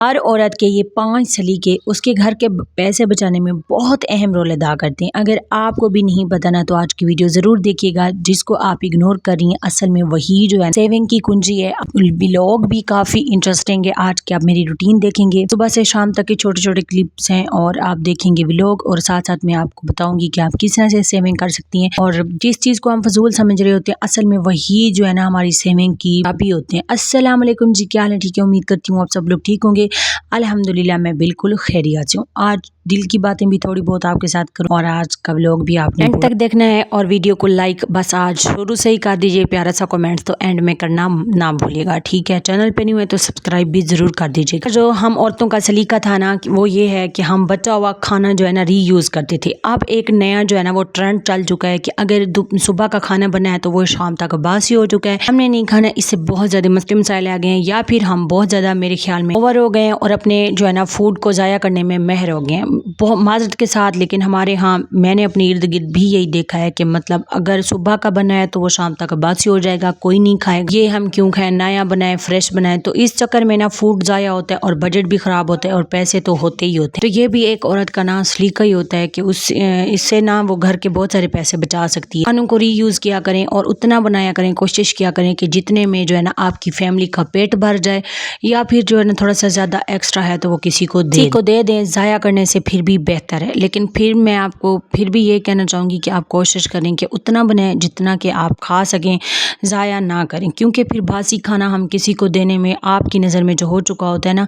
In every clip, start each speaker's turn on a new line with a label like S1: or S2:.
S1: ہر عورت کے یہ 5 سلیقے اس کے گھر کے پیسے بچانے میں بہت اہم رول ادا کرتے ہیں۔ اگر آپ کو بھی نہیں پتہ نا تو آج کی ویڈیو ضرور دیکھیے گا، جس کو آپ اگنور کر رہی ہیں اصل میں وہی جو ہے سیونگ کی کنجی ہے۔ ولاگ بھی کافی انٹرسٹنگ ہے، آج کے آپ میری روٹین دیکھیں گے، صبح سے شام تک کے چھوٹے چھوٹے کلپس ہیں اور آپ دیکھیں گے ولاگ، اور ساتھ ساتھ میں آپ کو بتاؤں گی کہ آپ کس طرح سے سیونگ کر سکتی ہیں، اور جس چیز کو ہم فضول سمجھ رہے ہوتے ہیں اصل میں وہی جو ہے نا ہماری سیونگ کی چابی ہوتے ہیں۔ السلام علیکم جی، کیا حال ہے؟ ٹھیک ہے، امید کرتی ہوں آپ سب لوگ ٹھیک ہوں گے۔ الحمدللہ میں بالکل خیریت سے ہوں۔ آج دل کی باتیں بھی تھوڑی بہت آپ کے ساتھ کروں، اور آج کا ولاگ بھی آپ نے اینڈ تک دیکھنا ہے، اور ویڈیو کو لائک بس آج شروع سے ہی کر دیجئے، پیارا سا کمنٹ تو اینڈ میں کرنا نہ بھولیے گا، ٹھیک ہے؟ چینل پہ نہیں ہوئے تو سبسکرائب بھی ضرور کر دیجئے گا۔ جو ہم عورتوں کا سلیقہ تھا نا وہ یہ ہے کہ ہم بچا ہوا کھانا جو ہے نا ری یوز کرتے تھے۔ اب ایک نیا جو ہے نا وہ ٹرینڈ چل چکا ہے کہ اگر صبح کا کھانا بنا ہے تو وہ شام تک باسی ہو چکا ہے، ہم نے نہیں کھانا، اس سے بہت زیادہ مسئلے مسائل آ گئے ہیں، یا پھر ہم بہت زیادہ میرے خیال میں اوور ہو گئے ہیں اور اپنے جو ہے نا فوڈ کو ضائع کرنے میں ماہر ہو گئے ہیں، بہت معذرت کے ساتھ، لیکن ہمارے ہاں میں نے اپنے ارد گرد بھی یہی دیکھا ہے کہ مطلب اگر صبح کا بنا ہے تو وہ شام تک باسی ہو جائے گا، کوئی نہیں کھائے گا، یہ ہم کیوں کھائیں، نیا بنائیں، فریش بنائیں، تو اس چکر میں نا فوڈ ضائع ہوتا ہے اور بجٹ بھی خراب ہوتا ہے اور پیسے تو ہوتے ہی ہوتے ہیں۔ تو یہ بھی ایک عورت کا نا سلیقہ ہی ہوتا ہے کہ اس سے نا وہ گھر کے بہت سارے پیسے بچا سکتی ہے۔ کھانوں کو ری یوز کیا کریں اور اتنا بنایا کریں، کوشش کیا کریں کہ جتنے میں جو ہے نا آپ کی فیملی کا پیٹ بھر جائے، یا پھر جو ہے نا تھوڑا سا زیادہ ایکسٹرا ہے تو وہ کسی کو دے دیں، ضائع کرنے سے پھر بھی بہتر ہے۔ لیکن پھر میں آپ کو پھر بھی یہ کہنا چاہوں گی کہ آپ کوشش کریں کہ اتنا بنائیں جتنا کہ آپ کھا سکیں، ضائع نہ کریں، کیونکہ پھر باسی کھانا ہم کسی کو دینے میں آپ کی نظر میں جو ہو چکا ہوتا ہے نا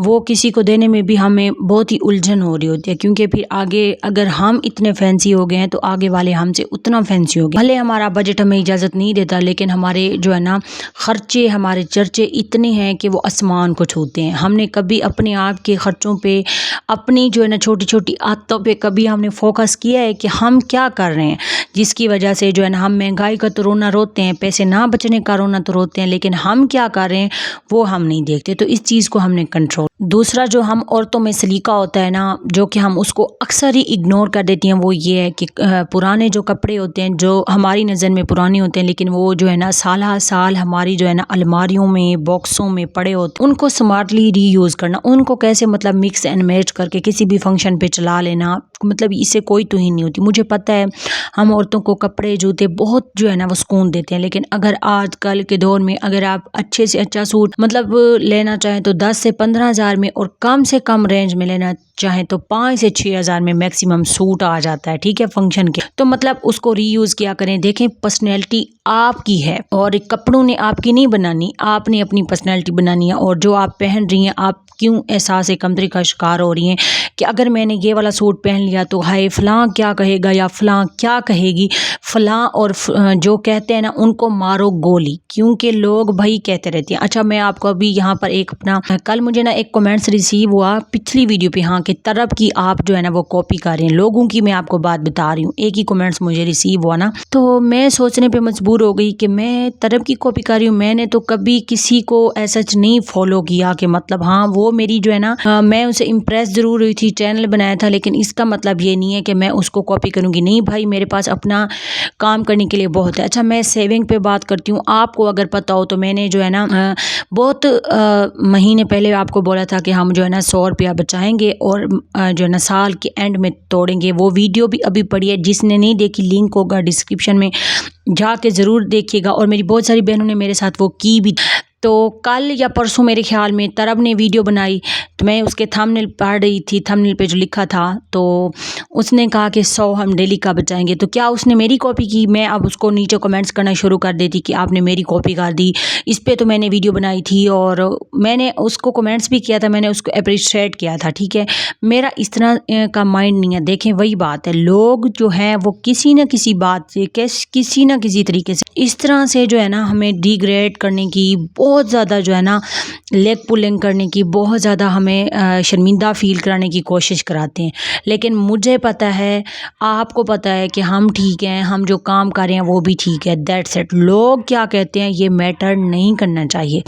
S1: وہ کسی کو دینے میں بھی ہمیں بہت ہی الجھن ہو رہی ہوتی ہے، کیونکہ پھر آگے اگر ہم اتنے فینسی ہو گئے ہیں تو آگے والے ہم سے اتنا فینسی ہو گئے، بھلے ہمارا بجٹ ہمیں اجازت نہیں دیتا، لیکن ہمارے جو ہے نا خرچے، ہمارے چرچے اتنے ہیں کہ وہ آسمان کو چھوتے ہیں۔ ہم نے کبھی اپنے آپ کے خرچوں پہ، اپنی جو ہے نا چھوٹی چھوٹی عادتوں پہ کبھی ہم نے فوکس کیا ہے کہ ہم کیا کر رہے ہیں، جس کی وجہ سے جو ہے نا ہم مہنگائی کا تو رونا روتے ہیں، پیسے نہ بچنے کا رونا تو روتے ہیں، لیکن ہم کیا کر رہے ہیں وہ ہم نہیں دیکھتے، تو اس چیز کو ہم نے کنٹرول۔ دوسرا جو ہم عورتوں میں سلیقہ ہوتا ہے نا جو کہ ہم اس کو اکثر ہی اگنور کر دیتی ہیں، وہ یہ ہے کہ پرانے جو کپڑے ہوتے ہیں جو ہماری نظر میں پرانے ہوتے ہیں لیکن وہ جو ہے نا سالہ سال ہماری جو ہے نا الماریوں میں، باکسوں میں پڑے ہوتے ہیں، ان کو سمارٹلی ری یوز کرنا، ان کو کیسے مطلب مکس اینڈ میچ کر کے کسی بھی فنکشن پہ چلا لینا، مطلب اس سے کوئی توہین نہیں ہوتی۔ مجھے پتہ ہے ہم عورتوں کو کپڑے جوتے بہت جو ہے نا وہ سکون دیتے ہیں، لیکن اگر آج کل کے دور میں اگر آپ اچھے سے اچھا سوٹ مطلب لینا چاہیں تو 10 سے 15 ہزار میں، اور کم سے کم رینج میں لینا چاہیں تو 5 سے 6 ہزار میں میکسیمم سوٹ آ جاتا ہے، ٹھیک ہے، فنکشن کے، تو مطلب اس کو ری یوز کیا کریں۔ دیکھیں پرسنالٹی آپ کی ہے اور کپڑوں نے آپ کی نہیں بنانی، آپ نے اپنی پرسنالٹی بنانی ہے، اور جو آپ پہن رہی ہیں آپ کیوں احساس کمتری کا شکار ہو رہی ہیں کہ اگر میں نے یہ والا سوٹ پہن لیا تو ہائے فلاں کیا کہے گا یا فلاں کیا کہے گی، فلاں اور جو کہتے ہیں نا ان کو مارو گولی، کیونکہ لوگ بھائی کہتے رہتے ہیں۔ اچھا میں آپ کو ابھی یہاں پر ایک اپنا کل مجھے نا ایک کمنٹس ریسیو ہوا پچھلی ویڈیو پہ، ہاں کہ طرب کی آپ جو ہے نا وہ کاپی کر رہے ہیں لوگوں کی، میں آپ کو بات بتا رہی ہوں، ایک ہی کمنٹس مجھے ریسیو ہوا نا، تو میں سوچنے پہ مجبور ہو گئی کہ میں طرب کی کاپی کر رہی ہوں، میں نے تو کبھی کسی کو ایسا نہیں فالو کیا کہ مطلب ہاں وہ میری جو ہے نا میں اسے امپریس ضرور ہوئی تھی، چینل بنایا تھا، لیکن اس کا مطلب یہ نہیں ہے کہ میں اس کو کاپی کروں گی، نہیں بھائی میرے پاس اپنا کام کرنے کے لیے بہت ہے۔ اچھا میں سیونگ پہ بات کرتی ہوں، آپ کو اگر پتہ ہو تو میں نے جو ہے نا بہت مہینے پہلے آپ کو بولا تھا کہ ہم جو ہے نا 100 روپیہ بچائیں گے اور جو ہے نا سال کے اینڈ میں توڑیں گے، وہ ویڈیو بھی ابھی پڑی ہے، جس نے نہیں دیکھی لنک ہوگا ڈسکرپشن میں، جا کے ضرور دیکھیے گا، اور میری بہت ساری بہنوں نے میرے ساتھ وہ کی بھی۔ تو کل یا پرسوں میرے خیال میں طرب نے ویڈیو بنائی، تو میں اس کے تھمبنیل پڑھ رہی تھی، تھمبنیل پہ جو لکھا تھا تو اس نے کہا کہ 100 ہم ڈیلی کا بچائیں گے، تو کیا اس نے میری کاپی کی؟ میں اب اس کو نیچے کمنٹس کرنا شروع کر دیتی کہ آپ نے میری کاپی کر دی، اس پہ تو میں نے ویڈیو بنائی تھی اور میں نے اس کو کمنٹس بھی کیا تھا، میں نے اس کو اپریشیٹ کیا تھا، ٹھیک ہے، میرا اس طرح کا مائنڈ نہیں ہے۔ دیکھیں وہی بات ہے، لوگ جو ہیں وہ کسی نہ کسی بات سے، کسی نہ کسی طریقے سے اس طرح سے جو ہے نا ہمیں ڈی گریڈ کرنے کی، بہت زیادہ جو ہے نا لیگ پولنگ کرنے کی، بہت زیادہ ہمیں شرمندہ فیل کرانے کی کوشش کراتے ہیں، لیکن مجھے پتہ ہے، آپ کو پتہ ہے کہ ہم ٹھیک ہیں، ہم جو کام کر رہے ہیں وہ بھی ٹھیک ہے، دیٹس اٹ۔ لوگ کیا کہتے ہیں یہ میٹر نہیں کرنا چاہیے،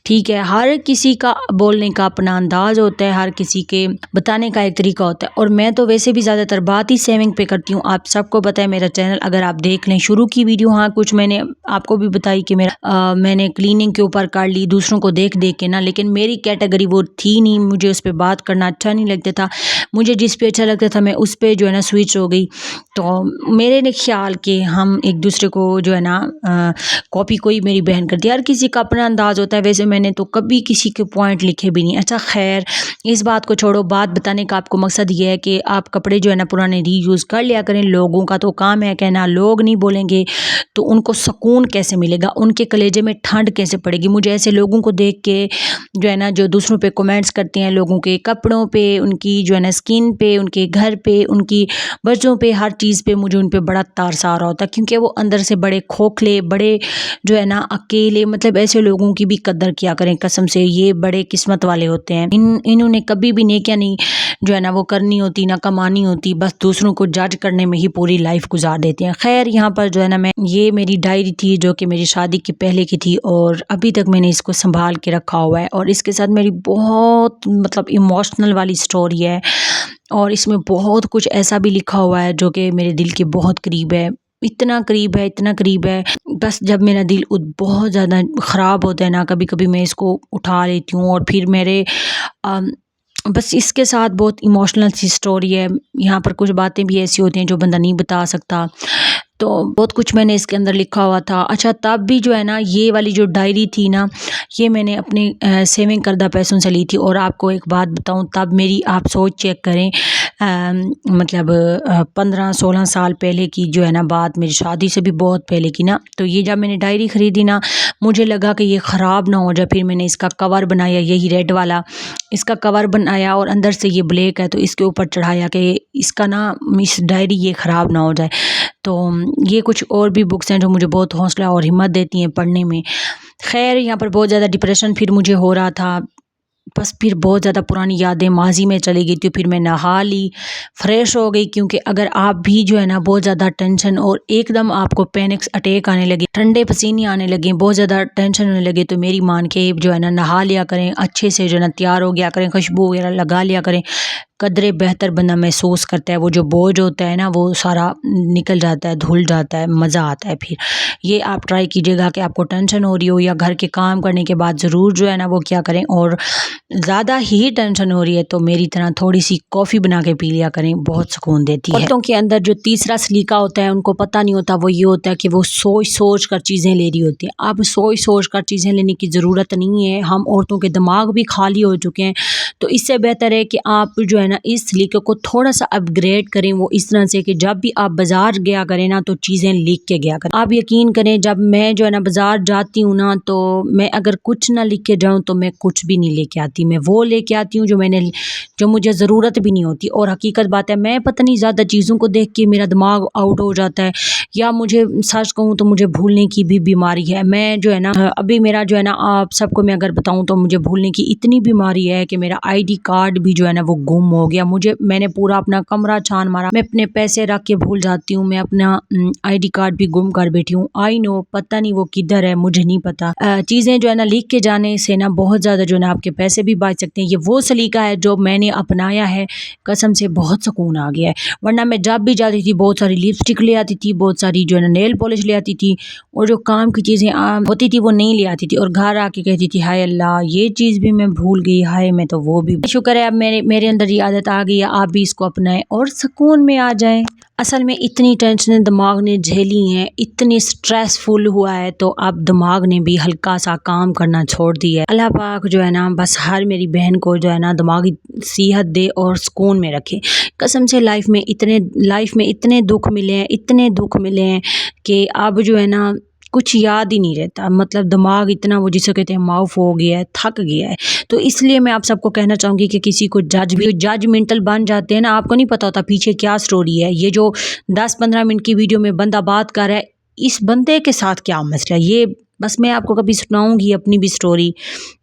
S1: ٹھیک ہے، ہر کسی کا بولنے کا اپنا انداز ہوتا ہے، ہر کسی کے بتانے کا ایک طریقہ ہوتا ہے، اور میں تو ویسے بھی زیادہ تر بات ہی سیونگ پہ کرتی ہوں۔ آپ سب کو پتہ ہے میرا چینل اگر آپ دیکھ لیں شروع کی ویڈیو، ہاں کچھ میں نے آپ کو بھی بتائی کہ میں نے کلیننگ کے اوپر کر لی دوسروں کو دیکھ کے نا، لیکن میری کیٹیگری وہ تھی نہیں، مجھے اس پہ بات کرنا اچھا نہیں لگتا تھا، مجھے جس پہ اچھا لگتا تھا میں اس پہ جو ہے نا سوئچ ہو گئی۔ تو میرے نے خیال کہ ہم ایک دوسرے کو جو ہے نا کاپی کوئی میری بہن کرتی ہے، ہر کسی کا اپنا انداز ہوتا ہے، ویسے میں نے تو کبھی کسی کے پوائنٹ لکھے بھی نہیں۔ اچھا خیر اس بات کو چھوڑو، بات بتانے کا آپ کو مقصد یہ ہے کہ آپ کپڑے جو ہے نا پرانے ری یوز کر لیا کریں۔ لوگوں کا تو کام ہے کہنا، لوگ نہیں بولیں گے تو ان کو سکون کیسے ملے گا، ان کے کلیجے میں ٹھنڈ کیسے پڑے گی۔ مجھے ایسے لوگوں کو دیکھ کے جو ہے نا جو دوسروں پہ کومنٹس کرتے ہیں، لوگوں کے کپڑوں پہ، ان کی جو ہے نا سکن پہ، ان کے گھر پہ، ان کی بچوں پہ، ہر چیز پہ مجھے ان پہ بڑا ترس آ رہا ہوتا ہے، کیونکہ وہ اندر سے بڑے کھوکھلے، بڑے جو ہے نا اکیلے، مطلب ایسے لوگوں کی بھی قدر کیا کریں قسم سے، یہ بڑے قسمت والے ہوتے ہیں۔ انہوں نے کبھی بھی نیکیاں نہیں جو ہے نا وہ کرنی ہوتی، نہ کمانی ہوتی، بس دوسروں کو جج کرنے میں ہی پوری لائف گزار دیتے ہیں۔ خیر یہاں پر جو ہے نا یہ میری ڈائری تھی جو کہ میری شادی کے پہلے کی تھی، اور ابھی تک میں نے اس کو سنبھال کے رکھا ہوا ہے، اور اس کے ساتھ میری بہت مطلب ایموشنل والی سٹوری ہے، اور اس میں بہت کچھ ایسا بھی لکھا ہوا ہے جو کہ میرے دل کے بہت قریب ہے، اتنا قریب ہے، اتنا قریب ہے، بس جب میرا دل بہت زیادہ خراب ہوتا ہے نا، کبھی کبھی میں اس کو اٹھا لیتی ہوں، اور پھر میرے بس اس کے ساتھ بہت ایموشنل سی سٹوری ہے۔ یہاں پر کچھ باتیں بھی ایسی ہوتی ہیں جو بندہ نہیں بتا سکتا، تو بہت کچھ میں نے اس کے اندر لکھا ہوا تھا۔ اچھا تب بھی جو ہے نا یہ والی جو ڈائری تھی نا، یہ میں نے اپنے سیونگ کردہ پیسوں سے لی تھی، اور آپ کو ایک بات بتاؤں، تب میری آپ سوچ چیک کریں، مطلب 15-16 سال پہلے کی جو ہے نا بات، میری شادی سے بھی بہت پہلے کی نا، تو یہ جب میں نے ڈائری خریدی نا، مجھے لگا کہ یہ خراب نہ ہو جائے، پھر میں نے اس کا کور بنایا، یہی ریڈ والا، اس کا کور بنایا، اور اندر سے یہ بلیک ہے تو اس کے اوپر چڑھایا کہ اس کا نا اس ڈائری یہ خراب نہ ہو جائے۔ تو یہ کچھ اور بھی بکس ہیں جو مجھے بہت حوصلہ اور ہمت دیتی ہیں پڑھنے میں۔ خیر یہاں پر بہت زیادہ ڈپریشن پھر مجھے ہو رہا تھا، بس پھر بہت زیادہ پرانی یادیں ماضی میں چلی گئی تھی، پھر میں نہا لی، فریش ہو گئی، کیونکہ اگر آپ بھی جو ہے نا بہت زیادہ ٹینشن اور ایک دم آپ کو پینکس اٹیک آنے لگے، ٹھنڈے پسینے آنے لگے، بہت زیادہ ٹینشن ہونے لگے، تو میری مان کے جو ہے نا نہا لیا کریں، اچھے سے جو ہے نا تیار ہو گیا کریں، خوشبو وغیرہ لگا لیا کریں، قدرے بہتر بندہ محسوس کرتا ہے، وہ جو بوجھ ہوتا ہے نا وہ سارا نکل جاتا ہے، دھل جاتا ہے، مزہ آتا ہے۔ پھر یہ آپ ٹرائی کیجیے گا کہ آپ کو ٹینشن ہو رہی ہو یا گھر کے کام کرنے کے بعد ضرور جو ہے نا وہ کیا کریں، اور زیادہ ہی ٹینشن ہو رہی ہے تو میری طرح تھوڑی سی کافی بنا کے پی لیا کریں، بہت سکون دیتی ہے۔ عورتوں کے اندر جو تیسرا سلیقہ ہوتا ہے ان کو پتہ نہیں ہوتا، وہ یہ ہوتا ہے کہ وہ سوچ سوچ کر چیزیں لے رہی ہوتی ہیں۔ اب سوچ سوچ کر چیزیں لینے کی ضرورت نہیں ہے، ہم عورتوں کے دماغ بھی خالی ہو چکے ہیں، تو اس سے بہتر ہے کہ آپ جو ہے نا اس سلیقے کو تھوڑا سا اپ گریڈ کریں، وہ اس طرح سے کہ جب بھی آپ بازار گیا کریں نا تو چیزیں لکھ کے گیا کریں۔ آپ یقین کریں جب میں جو ہے نا بازار جاتی ہوں نا، تو میں اگر کچھ نہ لکھ کے جاؤں تو میں کچھ بھی نہیں لے کے آتی، میں وہ لے کے آتی ہوں جو مجھے ضرورت بھی نہیں ہوتی۔ اور حقیقت بات ہے میں پتہ نہیں زیادہ چیزوں کو دیکھ کے میرا دماغ آؤٹ ہو جاتا ہے، یا مجھے سچ کہوں تو مجھے بھولنے کی بھی بیماری ہے۔ میں جو ہے نا ابھی میرا جو ہے نا آپ سب کو میں اگر بتاؤں تو مجھے بھولنے کی اتنی بیماری ہے کہ میرا ID کارڈ بھی جو ہے نا وہ گم ہو گیا، میں نے پورا اپنا کمرہ چھان مارا، میں اپنے پیسے رکھ کے بھول جاتی ہوں، میں اپنا ID کارڈ بھی گم کر بیٹھی ہوں۔ آئی نو پتہ نہیں وہ کدھر ہے، مجھے نہیں پتا۔ چیزیں جو ہے نا لکھ کے جانے سے نا بہت زیادہ جو ہے نا آپ کے پیسے بھی بچ سکتے ہیں۔ یہ وہ سلیقہ ہے جو میں نے اپنایا ہے، قسم سے بہت سکون آ گیا ہے، ورنہ میں جب بھی جاتی تھی بہت ساری لپسٹک لے آتی تھی، بہت ساری جو ہے نا نیل پالش لے آتی تھی، اور جو کام کی چیزیں ہوتی تھی وہ نہیں لے آتی تھی، اور گھر آ کے کہتی تھی ہائے اللہ یہ چیز بھی میں بھول گئی، ہائے میں تو وہ بھی۔ شکر ہے اب میرے اندر یہ عادت آ گئی ہے، آپ بھی اس کو اپنائیں اور سکون میں آ جائیں۔ اصل میں اتنی ٹینشنیں دماغ نے جھیلی ہیں، اتنی سٹریس فل ہوا ہے، تو اب دماغ نے بھی ہلکا سا کام کرنا چھوڑ دیا ہے۔ اللہ پاک جو ہے نا بس ہر میری بہن کو جو ہے نا دماغی صحت دے اور سکون میں رکھے۔ قسم سے لائف میں اتنے دکھ ملے ہیں کہ اب جو ہے نا کچھ یاد ہی نہیں رہتا، مطلب دماغ اتنا وہ جسے کہتے ہیں معاف ہو گیا ہے، تھک گیا ہے۔ تو اس لیے میں آپ سب کو کہنا چاہوں گی کہ کسی کو ججمنٹل بن جاتے ہیں نا، آپ کو نہیں پتا ہوتا پیچھے کیا سٹوری ہے، یہ جو 10-15 منٹ کی ویڈیو میں بندہ بات کر رہا ہے اس بندے کے ساتھ کیا مسئلہ ہے، یہ بس میں آپ کو کبھی سناؤں گی اپنی بھی سٹوری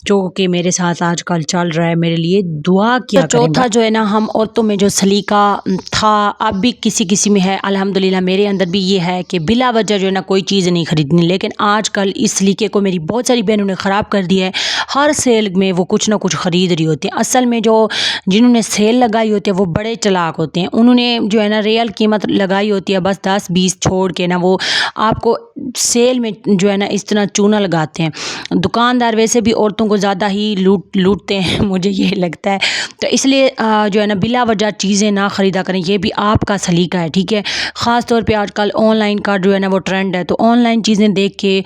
S1: جو کہ میرے ساتھ آج کل چل رہا ہے، میرے لیے دعا کیا کریں۔ چوتھا جو ہے نا ہم عورتوں میں جو سلیقہ تھا اب بھی کسی میں ہے، الحمدللہ میرے اندر بھی یہ ہے کہ بلا وجہ جو ہے نا کوئی چیز نہیں خریدنی، لیکن آج کل اس سلیقے کو میری بہت ساری بہنوں نے خراب کر دیا ہے، ہر سیل میں وہ کچھ نہ کچھ خرید رہی ہوتی ہیں۔ اصل میں جنہوں نے سیل لگائی ہوتی ہے وہ بڑے چلاک ہوتے ہیں، انہوں نے جو ہے نا ریئل قیمت لگائی ہوتی ہے، بس 10-20 چھوڑ کے نا وہ آپ کو سیل میں جو ہے نا اس طرح چونا لگاتے ہیں۔ دکاندار ویسے بھی عورتوں کو کو زیادہ ہی لوٹتے ہیں مجھے یہ لگتا ہے. تو اس لیے جو ہے نا بلا وجہ چیزیں نہ خریدا کریں. یہ بھی آپ کا سلیقہ ہے, ٹھیک ہے. خاص طور پہ آج کل آن لائن کا جو ہے نا وہ ٹرینڈ ہے, تو آن لائن چیزیں دیکھ کے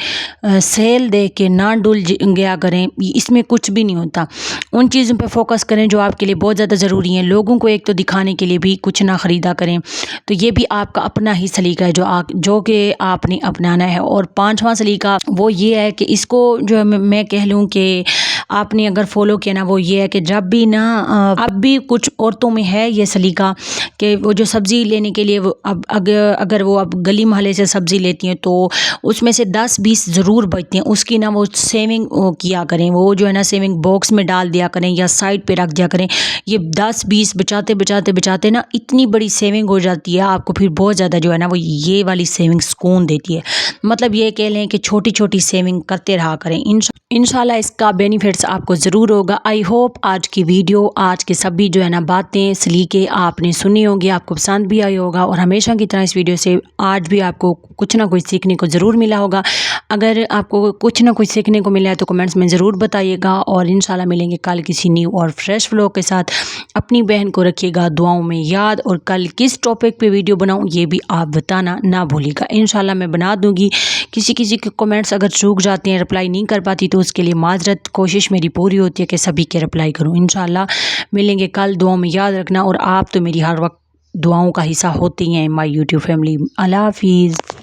S1: سیل دیکھ کے نہ ڈل گیا کریں. اس میں کچھ بھی نہیں ہوتا. ان چیزوں پہ فوکس کریں جو آپ کے لیے بہت زیادہ ضروری ہیں. لوگوں کو ایک تو دکھانے کے لیے بھی کچھ نہ خریدا کریں. تو یہ بھی آپ کا اپنا ہی سلیقہ ہے جو کہ آپ نے اپنانا ہے. اور پانچواں سلیقہ وہ یہ ہے کہ اس کو جو میں کہہ لوں کہ آپ نے اگر فالو کیا نا, وہ یہ ہے کہ جب بھی نا اب بھی کچھ عورتوں میں ہے یہ سلیقہ کہ وہ جو سبزی لینے کے لیے وہ اب اگر وہ اب گلی محلے سے سبزی لیتی ہیں تو اس میں سے 10-20 ضرور بچتی ہیں. اس کی نا وہ سیونگ کیا کریں. وہ جو ہے نا سیونگ باکس میں ڈال دیا کریں یا سائڈ پہ رکھ دیا کریں. یہ 10-20 بچاتے نا اتنی بڑی سیونگ ہو جاتی ہے آپ کو. پھر بہت زیادہ جو ہے نا وہ یہ والی سیونگ سکون دیتی ہے. مطلب یہ کہہ لیں کہ چھوٹی چھوٹی سیونگ کرتے رہا کریں. انشاءاللہ اس کا بینیفٹس آپ کو ضرور ہوگا. آئی ہوپ آج کی ویڈیو, آج کے سبھی جو ہے نا باتیں سلیقے آپ نے سنی ہوگی, آپ کو پسند بھی آئی ہوگا. اور ہمیشہ کی طرح اس ویڈیو سے آج بھی آپ کو کچھ نہ کچھ سیکھنے کو ضرور ملا ہوگا. اگر آپ کو کچھ نہ کچھ سیکھنے کو ملا ہے تو کمنٹس میں ضرور بتائیے گا. اور انشاءاللہ ملیں گے کل کسی نیو اور فریش ولاگ کے ساتھ. اپنی بہن کو رکھیے گا دعاؤں میں یاد, اور کل کس ٹاپک پہ ویڈیو بناؤں یہ بھی آپ بتانا نہ بھولیے گا. انشاءاللہ میں بنا دوں گی. کسی کے کمنٹس اگر چوک جاتے ہیں, رپلائی نہیں کر پاتی تو اس کے لیے معذرت. کوشش میری پوری ہوتی ہے کہ سبھی کے رپلائی کروں. انشاءاللہ ملیں گے کل. دعاؤں میں یاد رکھنا, اور آپ تو میری ہر وقت دعاؤں کا حصہ ہوتے ہیں. مائی یوٹیوب فیملی, اللہ حافظ.